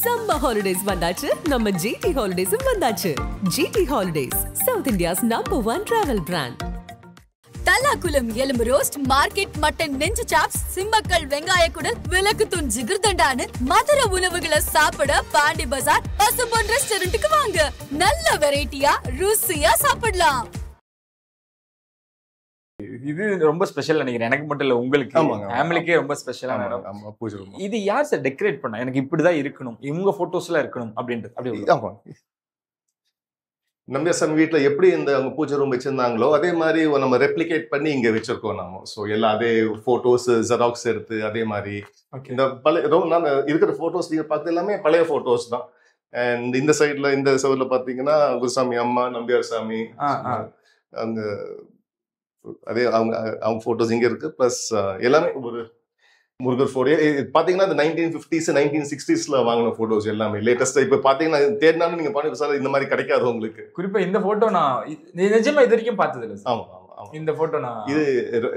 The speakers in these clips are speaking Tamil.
Summer holidays வந்தாச்சு நம்ம GT Holidays வந்தாச்சு. GT Holidays, South India's #1 travel brand. Thallakulam எலும்பு ரோஸ்ட், மார்க்கெட் மட்டன் நெஞ்சு சாப்ஸ், சிம்மக்கல் வெங்காய குடல், விளக்கு தூண் ஜிகர்தண்டான்னு மதுரை உணவுகளை சாப்பிட பாண்டி பஜார் பசும்பொன் ரெஸ்டாரண்ட்டுக்கு வாங்க. நல்ல வெரைட்டியா ருசியா சாப்பிடலாம். இது ரொம்ப ஸ்பெஷல் நினைக்கிறேன். எனக்கு மட்டும் இல்ல, உங்களுக்கு ஃபேமிலிக்கே ரொம்ப ஸ்பெஷலான இடம். இது யார் சார் டெக்கரேட் பண்ணா? எனக்கு இப்படிதான் இருக்கணும், இவங்க போட்டோஸ்லாம் இருக்கணும் அப்படின்றது அப்படி நம்பியாசாமி வீட்டுல எப்படி இந்த அவங்க பூஜை ரூம் வச்சிருந்தாங்களோ அதே மாதிரி நம்ம ரெப்ளிகேட் பண்ணி இங்க வச்சிருக்கோம் நம்ம. ஸோ எல்லாம் அதே போட்டோஸ் ஜெராக்ஸ் எடுத்து அதே மாதிரி இந்த பழைய நான் இருக்கிற போட்டோஸ் நீங்க பார்த்து எல்லாமே பழைய போட்டோஸ் தான். அண்ட் இந்த சைட்ல இந்த சைட்ல பாத்தீங்கன்னா குருசாமி அம்மா, நம்பியார் சாமி, அங்க அதே அவங்க அவங்க போட்டோஸ் இங்க இருக்கு. பிளஸ் எல்லாமே ஒரு முருகர் போட்டோ பாத்தீங்கன்னா இந்த 1950s 1960s வாங்கின போட்டோஸ் எல்லாமே லேட்டஸ்டா. இப்ப பாத்தீங்கன்னா தேடினாலும் நீங்க பாருங்க சார், இந்த மாதிரி கிடைக்காது உங்களுக்கு. குறிப்பா இந்த போட்டோ நான் நிஜமா இது வரைக்கும் பார்த்தது இல்லை. ஆமா ஆமா, இந்த போட்டோ நான் இது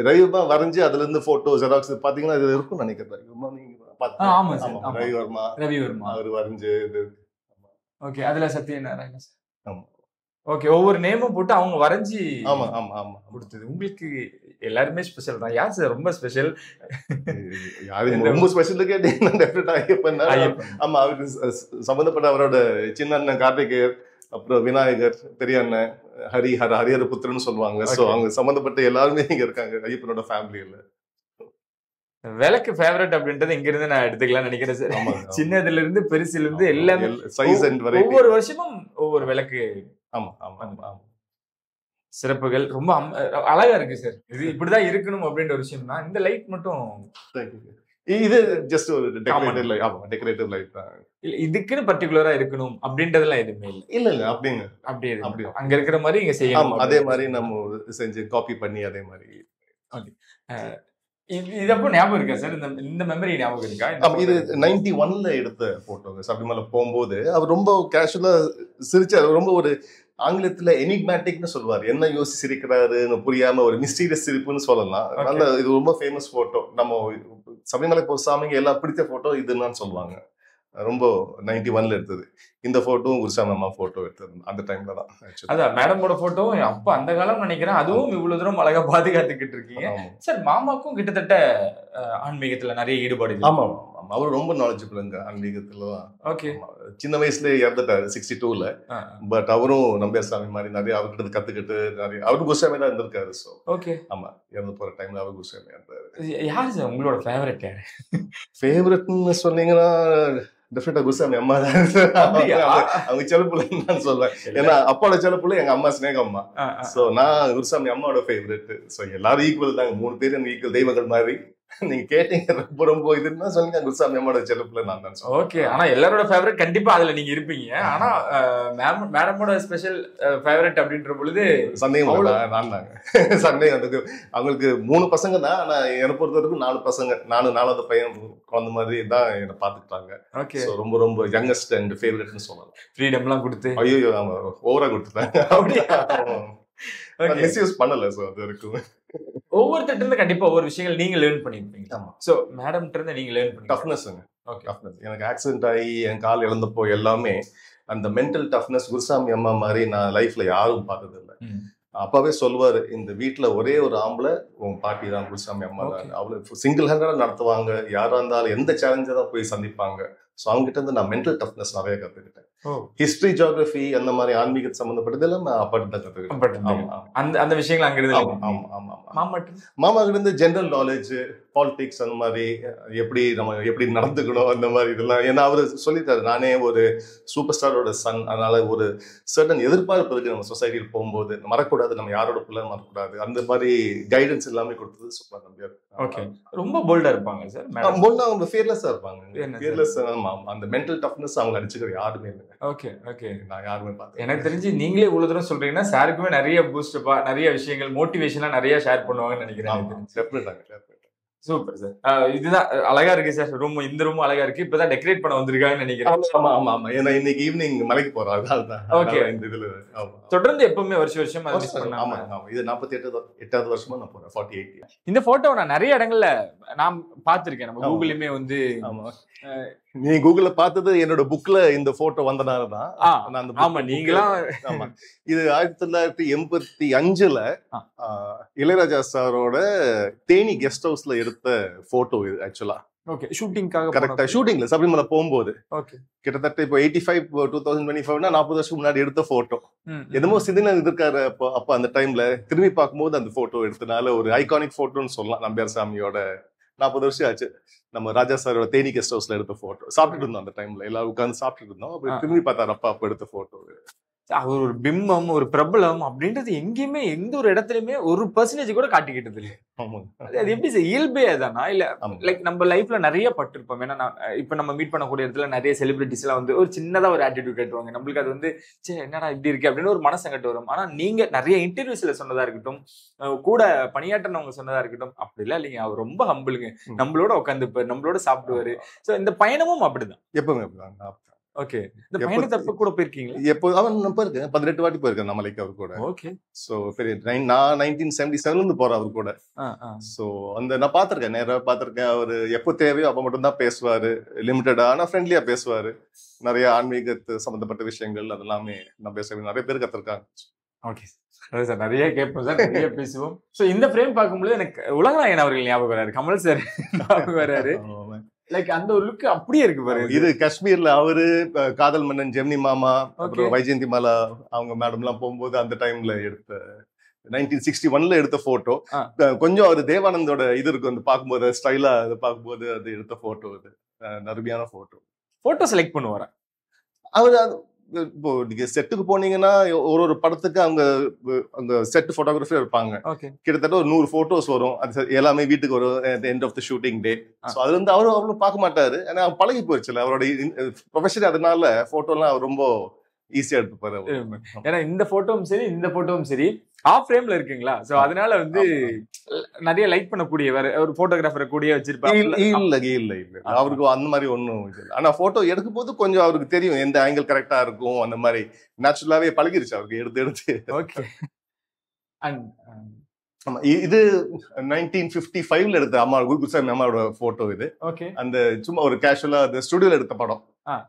ரவிவர்மா வரைஞ்சு அதுல இருந்து போட்டோ ஜெராக்ஸ் பாத்தீங்கன்னா இது இருக்கும்னு நினைக்கிறேன். ரவிவர்மா அவர் வரைஞ்சு இது. ஓகே, அதுல சத்யநாராயண சார். ஆமா, ஓகே. ஒவ்வொரு நேமும் போட்டு அவங்க வரைஞ்சி ஆமா ஆமா ஆமா கொடுத்தது. உங்களுக்கு எல்லாருமே ஸ்பெஷல் தான். யார் சார் ரொம்ப ஸ்பெஷல்? ரொம்ப ஸ்பெஷல் கேட்டீங்கன்னா டெஃபினட்டா ஐயப்பன். ஆமா, அவருக்கு சம்பந்தப்பட்ட அவரோட சின்ன அண்ணன் கார்த்திகேயர், அப்புறம் விநாயகர், பெரிய அண்ணன் ஹரிஹர புத்திரன்னு சொல்லுவாங்க. ஸோ அவங்க சம்பந்தப்பட்ட எல்லாருமே இங்க இருக்காங்க ஐயப்பனோட ஃபேமிலியில. விளக்கு ஃபேவரட் அப்படின்றது இங்க இருந்து நான் எடுத்துக்கலாம் நினைக்கிறேன் சார். சின்னதுல இருந்து பெருசுல இருந்து எல்லாமே சைஸ் அண்ட் வெரைட்டி. ஒவ்வொரு வருஷமும் ஒவ்வொரு விளக்கு. ஆமா ஆமா ஆமா, சிறப்புகள் ரொம்ப அழகா இருக்கு சார். இது இப்படிதான் இருக்கணும் அப்படின்ற ஒரு விஷயம் தான். இந்த லைட் மட்டும் இது ஜஸ்ட் ஒரு டெக்கரேட்டிவ் லைட். ஆமா, டெக்கரேட்டிவ் லைட் தான். இல்ல இதுக்குன்னு பர்టిక్యులரா இருக்கணும் அப்படின்றதெல்லாம் எதுவுமே இல்லை. இல்ல அப்படிங்க அப்படியே அங்க இருக்கிற மாதிரி இங்க செய்யணும். அதே மாதிரி நம்ம செஞ்சு காப்பி பண்ணி அதே மாதிரி. இது அப்போ ஞாபகம் இருக்கா சார்? இந்த மெமரி ஞாபகம் இருக்கா? இது 91ல எடுத்த போட்டோங்க. சபரிமலை போகும்போது அவர் ரொம்ப கேஷுவலா சிரிச்சாரு. ரொம்ப ஒரு ஆங்கிலத்துல எனிக்மேட்டிக்னு சொல்லுவாரு. என்ன யோசி சிரிக்கிறாருன்னு புரியாம ஒரு மிஸ்டீரியஸ் சிரிப்புன்னு சொல்லலாம். அதனால இது ரொம்ப ஃபேமஸ் போட்டோ. நம்ம சபரிமலை போ சாமிங்க எல்லாம் பிடித்த போட்டோ இதுன்னு சொல்லுவாங்க. ரொம்ப 91ல எடுத்தது. இந்த போட்டோவும் குருசாமி அம்மா போட்டோ எடுத்தது அந்த டைம்ல தான். அதான் மேடமோட போட்டோ அப்ப அந்த காலம் நினைக்கிறேன். அதுவும் இவ்வளவு தூரம் அழகா பாதுகாத்துக்கிட்டு இருக்கீங்க சார். மாமாக்கும் கிட்டத்தட்ட ஆன்மீகத்துல நிறைய ஈடுபாடு. ஆமா, அவர் ரொம்ப நாலேஜபிள்ங்க ஆன்மீகத்துல. ஓகே, சின்ன வயசுல இறந்துட்டாரு 62ல. பட் அவரும் நம்பியார் சாமி மாதிரி நிறைய அவர்கிட்ட கத்துக்கிட்டு நிறைய அவரு குருசாமி தான் இருந்திருக்காரு. ஸோ ஓகே, ஆமா, இறந்து போற டைம்ல அவர் குருசாமி இருந்தாரு. யாரு சார் உங்களோட ஃபேவரட்? யாரு ஃபேவரட்னு சொன்னீங்கன்னா டெஃபினட்டா குருசாமி அம்மா தான். அவங்க செல்லப்புள்ளன்னு நான் சொல்லுவேன். ஏன்னா அப்பாவோட செல்லப்புள்ள எங்க அம்மா ஸ்னேக அம்மா. சோ நான் குருசாமி அம்மாவோட ஃபேவரட். சோ எல்லாரும் ஈக்குவல் தாங்க. 3 பேரும் எனக்கு ஈக்குவல் தெய்வங்கள் மாதிரி. நீங்க கேட்டீங்க ரொம்ப இதுன்னா சொல்லுங்க, குருசாமி அம்மாவோட செல்லப்புள்ள நான் தான். ஓகே, ஆனா எல்லாரோட ஃபேவரட் கண்டிப்பா அதுல நீங்க இருப்பீங்க. ஆனா மேடமோட ஸ்பெஷல் ஃபேவரட் அப்படின்ற பொழுது சந்தேகம் நான் தாங்க. சந்தேகம் அதுக்கு அவங்களுக்கு 3 பசங்க தான். ஆனா என்னை பொறுத்த வரைக்கும் 4 பசங்க. நானும் 4வது பையன் குழந்தை மாதிரி தான் என்னை பாத்துக்கிட்டாங்க. ஓகே, ரொம்ப ரொம்ப யங்கஸ்ட் அண்ட் ஃபேவரட்னு சொல்லலாம். ஃப்ரீடம் எல்லாம் கொடுத்து ஐயோ ஆமா ஓவரா கொடுத்துட்டாங்க. அப்படியே மிஸ்யூஸ் பண்ணல. சோ அது இருக்கும். ஒவ்வொருத்தட்ட இருந்து கண்டிப்பா ஒவ்வொரு விஷயங்கள் நீங்க லேர்ன் பண்ணிருப்பீங்க. சோ மேடம்ட்ட இருந்து நீங்க லேர்ன் பண்ணி டஃப்னஸ்ங்க. Okay, toughness. எனக்கு ஆக்சிடென்ட் ஆகி என் கால் இழந்தப்போ எல்லாமே அந்த மென்டல் டஃப்னஸ் குருசாமி அம்மா மாதிரி நான் லைஃப்ல யாரும் பார்த்தது இல்லை. அப்பாவே சொல்லுவாரு, இந்த வீட்டுல ஒரே ஒரு ஆம்பளை உங்க பாட்டி தான், குருசாமி அம்மா தான். அவ்வளவு சிங்கிள் ஹேண்டடா நடத்துவாங்க. யாரா இருந்தாலும் எந்த சேலஞ்சை தான் போய் சந்திப்பாங்க. ஸோ அவங்க கிட்ட இருந்து நான் மென்டல் டஃப்னஸ் நிறைய கத்துக்கிட்டேன். ஹிஸ்டரி, ஜியோகிராஃபி அந்த மாதிரி ஆன்மீக சம்பந்தப்பட்டதெல்லாம் நான் அப்பாட்டு தான் கத்துக்கிட்டேன். அந்த விஷயங்கள் அங்க இருந்து. மாமா கிட்ட இருந்து ஜெனரல் நாலேஜ், பாலிடிக்ஸ் அந்த மாதிரி எப்படி நடந்துக்கணும் அந்த மாதிரி இதெல்லாம். ஏன்னா அவரு சொல்லிட்டாரு, நானே ஒரு சூப்பர் ஸ்டாரோட சன். அதனால ஒரு சர்டன் எதிர்பார்ப்பு இருக்கு நம்ம சொசைட்டியில் போகும்போது. மறக்கூடாது, நம்ம யாரோட பிள்ளை மறக்கூடாது. அந்த மாதிரி கைடன்ஸ் எல்லாமே கொடுத்தது சூப்பர் நம்பியார். ஓகே, ரொம்ப போல்டா இருப்பாங்க சார். போல்டா அவங்க ஃபியர்லெஸ்ஸா இருப்பாங்க. ஃபியர்லெஸ். அந்த மென்டல் டஃப்னஸ் அவங்க அடிச்சுக்கிற யாருமே இல்லை. ஓகே ஓகே, நான் யாருமே பார்த்தேன். எனக்கு தெரிஞ்சு நீங்களே இவ்வளவு தூரம் சொல்றீங்கன்னா சாருக்குமே நிறைய பூஸ்டப்பா நிறைய விஷயங்கள் மோட்டிவேஷனா நிறைய ஷேர் பண்ணுவாங்கன்னு நினைக்கிறேன். Super sir. இதுதான் அழகா இருக்கு சார். ரூம், இந்த ரூம் அழகா இருக்கு. இப்பதான் டெக்கரேட் பண்ண வந்திருக்காங்கன்னு நினைக்கிறேன். ஆமா ஆமா ஆமா, ஏன்னா இன்னைக்கு ஈவினிங் மலைக்கு போறோம். ஓகே, இந்த இதுல தொடர்ந்து எப்பவுமே வருஷம் ஆமா ஆமா, இது 48வது வருஷமா நான் போறேன். 48. இந்த போட்டோ நான் நிறைய இடங்கள்ல நான் பாத்திருக்கேன். நம்ம கூகுள்லயுமே வந்து நீ கூகுள்ல பார்த்தது என்னோட புக்ல இந்த போட்டோ வந்தனாலதான். நான் அந்த ஆமா நீங்களாம் ஆமா இது 1985ல இளையராஜா சாரோட தேனி கெஸ்ட் ஹவுஸ்ல எடுத்த போட்டோ இது ஆக்சுவலா. ஓகே ஷூட்டிங்காக கரெக்டா ஷூட்டிங்ல சபரிமலை போகும்போது ஓகே கிட்டத்தட்ட இப்போ 85 2025 40 வருஷம் முன்னாடி எடுத்த போட்டோ. என்னமோ சிதின இருக்காரு அப்ப அந்த டைம்ல திரும்பி பார்க்கும்போது அந்த போட்டோ எடுத்தனால ஒரு ஐகானிக் போட்டோன்னு சொல்லலாம். நம்பியார் சாமியோட 40 வருஷம் ஆச்சு நம்ம ராஜா சாரோட தேனி கெஸ்ட் ஹவுஸ்ல எடுத்த போட்டோ. சாப்பிட்டுட்டு இருந்தோம் அந்த டைம்ல எல்லாரும் உட்காந்து சாப்பிட்டுட்டு இருந்தோம். அப்ப திரும்பி பார்த்தாரு அப்பா எடுத்த போட்டோ. அவர் ஒரு பிம்பம் ஒரு பிரபலம் அப்படின்றது எங்கேயுமே எந்த ஒரு இடத்துலயுமே 1% கூட காட்டிக்கிட்டது இல்லை. அது எப்படி சார் இயல்பே அதானா இல்ல லைக் நம்ம லைஃப்ல நிறைய பட்டிருப்போம். ஏன்னா இப்ப நம்ம மீட் பண்ணக்கூடிய இடத்துல நிறைய செலிபிரிட்டிஸ் எல்லாம் வந்து ஒரு சின்னதா ஒரு ஆட்டிடியூட் கட்டுவாங்க. நம்மளுக்கு அது வந்து சரி என்னடா இப்படி இருக்கு அப்படின்னு ஒரு மனசங்கட்டு வரும். ஆனா நீங்க நிறைய இன்டர்வியூஸ்ல சொன்னதா இருக்கட்டும் கூட பணியாற்றினவங்க சொன்னதா இருக்கட்டும் அப்படி இல்ல இல்லைங்க அவர் ரொம்ப ஹம்பிளுங்க, நம்மளோட உட்காந்துப்பாரு, நம்மளோட சாப்பிடுவாரு. சோ இந்த பயணமும் அப்படிதான் எப்பவுமே. ஓகே இந்த பயணத்தை அப்ப கூட போயிருக்கீங்களா? எப்போ அவன் போயிருக்கேன் 18 வாட்டி போயிருக்கேன் நான் மலைக்கு அவர் கூட. ஓகே சோ பெரிய நான் 1977 இருந்து போறேன் அவர் கூட. சோ அந்த நான் பாத்திருக்கேன், நேரா பாத்திருக்கேன். அவரு எப்போ தேவையோ அப்ப மட்டும் தான் பேசுவாரு, லிமிட்டடா ஆனா ஃப்ரெண்ட்லியா பேசுவாரு. நிறைய ஆன்மீகத்து சம்பந்தப்பட்ட விஷயங்கள் அதெல்லாமே நான் பேசுவேன். நிறைய பேர் கத்திருக்காங்க. ஓகே சார் நிறைய கேட்போம் சார், நிறைய பேசுவோம். ஸோ இந்த ஃப்ரேம் பார்க்கும்போது எனக்கு உலகநாயகன் அவர்கள் ஞாபகம் வராரு, கமல் சார் ஞாபகம் வராரு. லைக் அந்த ஒரு லுக் அப்படியே இருக்கு பாரு. இது காஷ்மீர்ல அவரு காதல் மன்னன் ஜெமினி மாமா அப்புறம் வைஜெயந்தி மாலா அவங்க மேடம் எல்லாம் போகும்போது அந்த டைம்ல எடுத்த 1961ல எடுத்த போட்டோ. கொஞ்சம் அவரு தேவானந்தோட இது இருக்கும் அந்த பார்க்கும்போது ஸ்டைலா அதை பார்க்கும்போது அது எடுத்த போட்டோ. இது அருமையான போட்டோ செலக்ட் பண்ணுவாரு அவரு. இப்போ நீங்க செட்டுக்கு போனீங்கன்னா ஒரு படத்துக்கு அவங்க அந்த செட் போட்டோகிராஃபர் இருப்பாங்க. கிட்டத்தட்ட ஒரு 100 போட்டோஸ் வரும். அது எல்லாமே வீட்டுக்கு வரும் எண்ட் ஆஃப் த ஷூட்டிங் டே. அது வந்து அவரும் அவ்வளவு பார்க்க மாட்டாரு. ஏன்னா பழகி போயிடுச்சுல அவரோட ப்ரொஃபஷன். அதனால போட்டோ எல்லாம் ரொம்ப ஈஸியா எடுத்துப்பாரு. ஏன்னா இந்த போட்டோவும் சரி இந்த போட்டோவும் சரி ஆஃப் ஃப்ரேம்ல இருக்குங்களா, சோ அதனால வந்து நிறைய லைக் பண்ணக்கூடியவர் ஒரு போட்டோகிராஃபரை கூடிய வச்சிருப்பாரு. இல்ல அவருக்கு அந்த மாதிரி ஒன்னும் இல்லை. ஆனா போட்டோ எடுக்கும் போது கொஞ்சம் அவருக்கு தெரியும் எந்த ஆங்கிள் கரெக்டா இருக்கும். அந்த மாதிரி நேச்சுரலாவே பழகிருச்சு அவருக்கு எடுத்து. ஓகே இது 1955ல எடுத்த அம்மா குருசாமி அம்மாவோட போட்டோ இது. அந்த சும்மா ஒரு கேஷுவலா அந்த ஸ்டுடியோல எடுத்த படம்.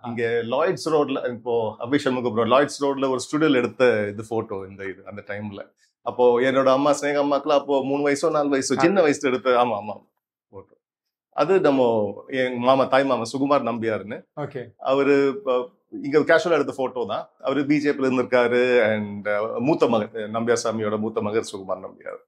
இங்க லாய்ட்ஸ் ரோட்ல இப்போ அபிஷேகம் லாய்ட்ஸ் ரோட்ல ஒரு ஸ்டுடியோல எடுத்த இது போட்டோ. இந்த இது அந்த டைம்ல அப்போ என்னோட அம்மா ஸ்னேகா அம்மாக்குலாம் அப்போ 3 வயசோ 4 வயசோ சின்ன வயசுல எடுத்த ஆமா போட்டோ. அது நம்ம என் மாமா தாய் மாமா சுகுமார் நம்பியாருன்னு அவரு இங்க கேஷுவலா எடுத்த போட்டோ தான். அவரு பிஜேபில இருந்திருக்காரு. அண்ட் மூத்த மகன் நம்பியார் சாமியோட மூத்த மகன் சுகுமார் நம்பியார்.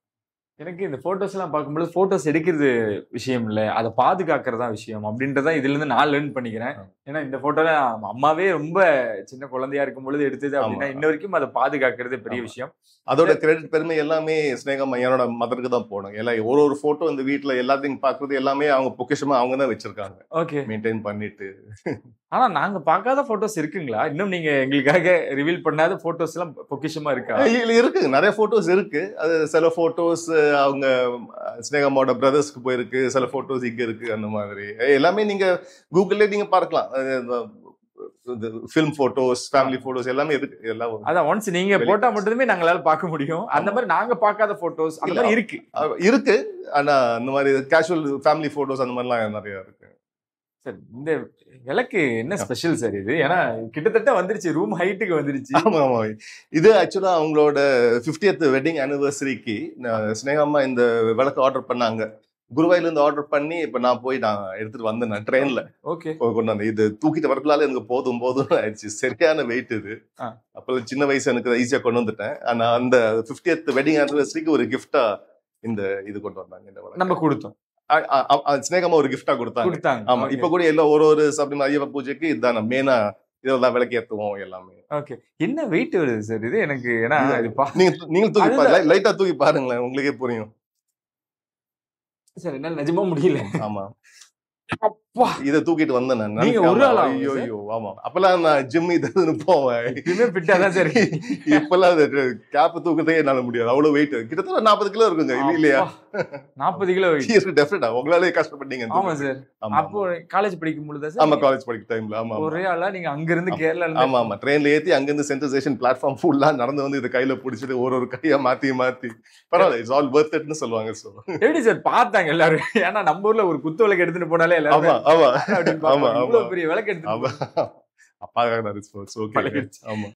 எனக்கு இந்த போட்டோஸ் எல்லாம் பார்க்கும்போது போட்டோஸ் எடுக்கிறது விஷயம் இல்லை, அதை பாதுகாக்கிறதா விஷயம் அப்படின்றத இதுல இருந்து நான் லேர்ன் பண்ணிக்கிறேன். ஏன்னா இந்த போட்டோல அம்மாவே ரொம்ப சின்ன குழந்தையா இருக்கும் பொழுது எடுத்தது அப்படின்னா இன்ன வரைக்கும் அதை பாதுகாக்கிறது பெரிய விஷயம். அதோட கிரெடிட் பெருமை எல்லாமே ஸ்னேகா என்னோட மதருக்கு தான் போனோம். எல்லாம் ஒரு போட்டோ இந்த வீட்டுல எல்லாத்தையும் பாக்குறது எல்லாமே அவங்க பொக்கிஷமா அவங்க தான் வச்சிருக்காங்க. ஓகே மெயின்டைன் பண்ணிட்டு. ஆனா நாங்க பார்க்காத போட்டோஸ் இருக்குங்களா? இன்னும் நீங்க எங்களுக்காக ரிவீல் பண்ணாத போட்டோஸ் எல்லாம் பொக்கிஷமா இருக்கா? இருக்கு, நிறைய போட்டோஸ் இருக்கு. அது சில போட்டோஸ் அவங்க ஸ்னேகம்மாவோட பிரதர்ஸ்க்கு போயிருக்கு, சில போட்டோஸ் இங்க இருக்கு. அந்த மாதிரி எல்லாமே நீங்க கூகுள்ல நீங்க பார்க்கலாம். ஃபிலிம் போட்டோஸ், ஃபேமிலி போட்டோஸ் எல்லாமே இருக்கு. எல்லாம் அதான் ஒன்ஸ் நீங்க போட்டா மட்டுமே நாங்களால பார்க்க முடியும். அந்த மாதிரி நாங்க பார்க்காத போட்டோஸ் அந்த மாதிரி இருக்கு. ஆனா அந்த மாதிரி கேஷுவல் ஃபேமிலி போட்டோஸ் அந்த மாதிரிலாம் நிறைய இருக்கு. சார் இந்த விளக்கு என்ன ஸ்பெஷல் சார் இது? ஏன்னா கிட்டத்தட்ட வந்துருச்சு, ரூம் ஹைட்டுக்கு வந்துருச்சு. ஆமா இது ஆக்சுவலா அவங்களோட 50th வெட்டிங் ஆனிவர்சரிக்கு ஸ்னேகம்மா இந்த விளக்கு ஆர்டர் பண்ணாங்க. குருவாயில இருந்து ஆர்டர் பண்ணி இப்ப நான் எடுத்துட்டு வந்தேன் ட்ரெயின்ல. கொண்டு வந்தேன். இது தூக்கிட்டு வரக்குள்ளால எனக்கு போதும் ஆயிடுச்சு. சரியான வெயிட் இது. அப்ப சின்ன வயசு எனக்கு ஈஸியா கொண்டு வந்துட்டேன். ஆனா அந்த 50th வெட்டிங் ஆனிவர்சரிக்கு ஒரு கிஃப்டா இந்த இது கொண்டு வந்தாங்க. இந்த நம்ம கொடுத்தோம். ஸ்னேகமா ஒரு கிஃப்டா கொடுத்தாங்க. ஆமா இப்ப கூட எல்லாம் ஒரு சபரிமலை ஐயப்ப பூஜைக்கு இதுதான் மெயினா இதெல்லாம் விளக்கு ஏத்துவோம் எல்லாமே. ஓகே என்ன வெயிட் வருது சார் இது? எனக்கு ஏன்னா நீங்க தூக்கி லைட்டா தூக்கி பாருங்களேன், உங்களுக்கே புரியும். சார் என்னால நிஜமா முடியல. ஆமா இத தூக்கிட்டு வந்தேன் நான். ஐயோ ஆமா அப்பெல்லாம் நான் ஜிம் இதுன்னு போவேன். இப்பெல்லாம் கேப் தூக்கத்தே என்னால முடியாது, அவ்வளவு வெயிட். கிட்டத்தட்ட 40 கிலோ இருக்குங்க இல்லையா? 40 கிலோ டெஃபினட்டா உங்களாலே கஷ்டப்பட்டீங்க. ஆமா சார். அப்போ காலேஜ் படிக்கும் பொழுது சார். ஆமா காலேஜ் படிக்கும் டைம்ல. ஆமா ஒரே ஆளா நீங்க அங்க இருந்து கேரளால இருந்து. ஆமா ஆமா ட்ரெயின்ல ஏத்தி அங்க இருந்து சென்ட்ரல் ஸ்டேஷன் பிளாட்ஃபார்ம் ஃபுல்லா நடந்து வந்து இத கையில பிடிச்சிட்டு ஒரு கையா மாத்தி பரவாயில்ல இட்ஸ் ஆல் வர்த் இட்னு சொல்லுவாங்க. சோ எப்படி சார் பார்த்தாங்க எல்லாரும்? ஏன்னா நம்ம ஊர்ல ஒரு குத்து விளக்கு எடுத்துட்டு போனாலே எல்லாரும் ஆமா ஆமா அப்படின்னு ஆமா இவ்வளவு பெரிய விளக்கு எடுத்துட்டு அப்பா ஓகே ஆமா.